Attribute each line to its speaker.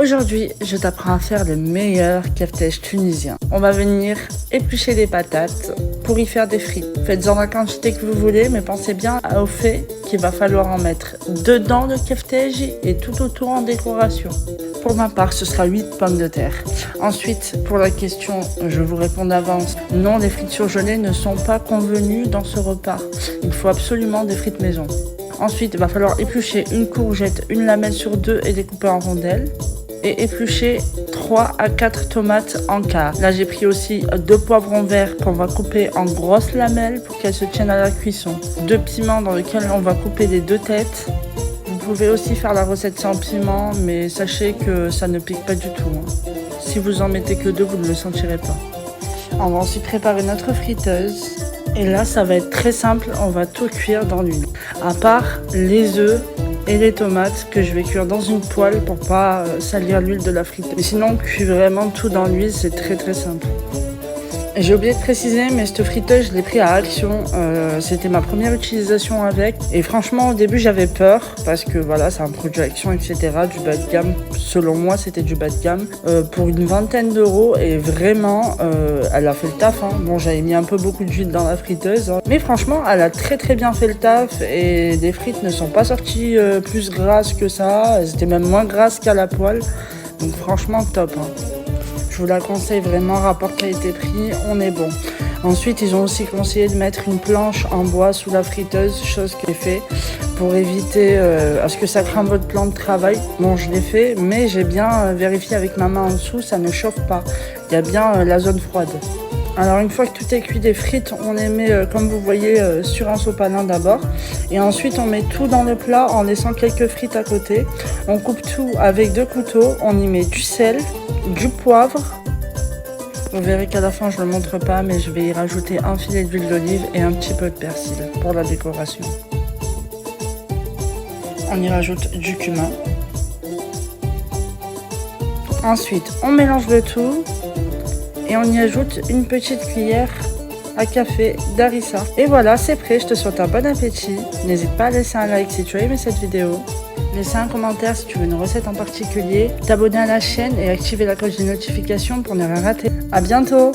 Speaker 1: Aujourd'hui, je t'apprends à faire le meilleur keftesh tunisien. On va venir éplucher les patates pour y faire des frites. Faites-en la quantité que vous voulez, mais pensez bien au fait qu'il va falloir en mettre dedans le keftesh et tout autour en décoration. Pour ma part, ce sera 8 pommes de terre. Ensuite, pour la question, je vous réponds d'avance. Non, les frites surgelées ne sont pas convenues dans ce repas. Il faut absolument des frites maison. Ensuite, il va falloir éplucher une courgette, une lamelle sur deux et découper en rondelles. Et éplucher 3 à 4 tomates en quart. Là, j'ai pris aussi 2 poivrons verts qu'on va couper en grosses lamelles pour qu'elles se tiennent à la cuisson. 2 piments dans lesquels on va couper les 2 têtes. Vous pouvez aussi faire la recette sans piment, mais sachez que ça ne pique pas du tout. Si vous en mettez que 2, vous ne le sentirez pas. On va ensuite préparer notre friteuse. Et là, ça va être très simple, on va tout cuire dans l'huile. À part les œufs et les tomates que je vais cuire dans une poêle pour pas salir l'huile de la friteuse. Mais sinon, on cuit vraiment tout dans l'huile, c'est très simple. J'ai oublié de préciser, mais cette friteuse, je l'ai pris à Action. C'était ma première utilisation avec. Et franchement, au début, j'avais peur parce que voilà, c'est un produit Action, etc. Du bas de gamme. Selon moi, c'était du bas de gamme. Pour une vingtaine d'euros. Et vraiment, elle a fait le taf. Bon, j'avais mis un peu beaucoup d'huile dans la friteuse. Mais franchement, elle a très bien fait le taf. Et les frites ne sont pas sorties plus grasses que ça. Elles étaient même moins grasses qu'à la poêle. Donc franchement, top. Je vous la conseille vraiment, rapport qualité-prix, on est bon. Ensuite, ils ont aussi conseillé de mettre une planche en bois sous la friteuse, chose qui est faite pour éviter à ce que ça crame votre plan de travail. Bon, je l'ai fait, mais j'ai bien vérifié avec ma main en dessous, ça ne chauffe pas. Il y a bien la zone froide. Alors une fois que tout est cuit des frites, on les met comme vous voyez sur un sopalin d'abord. Et ensuite on met tout dans le plat en laissant quelques frites à côté. On coupe tout avec 2 couteaux, on y met du sel, du poivre. Vous verrez qu'à la fin je ne le montre pas, mais je vais y rajouter un filet d'huile d'olive et un petit peu de persil pour la décoration. On y rajoute du cumin. Ensuite on mélange le tout. Et on y ajoute une petite cuillère à café d'harissa. Et voilà, c'est prêt. Je te souhaite un bon appétit. N'hésite pas à laisser un like si tu as aimé cette vidéo. Laisser un commentaire si tu veux une recette en particulier. T'abonner à la chaîne et activer la cloche des notifications pour ne rien rater. À bientôt!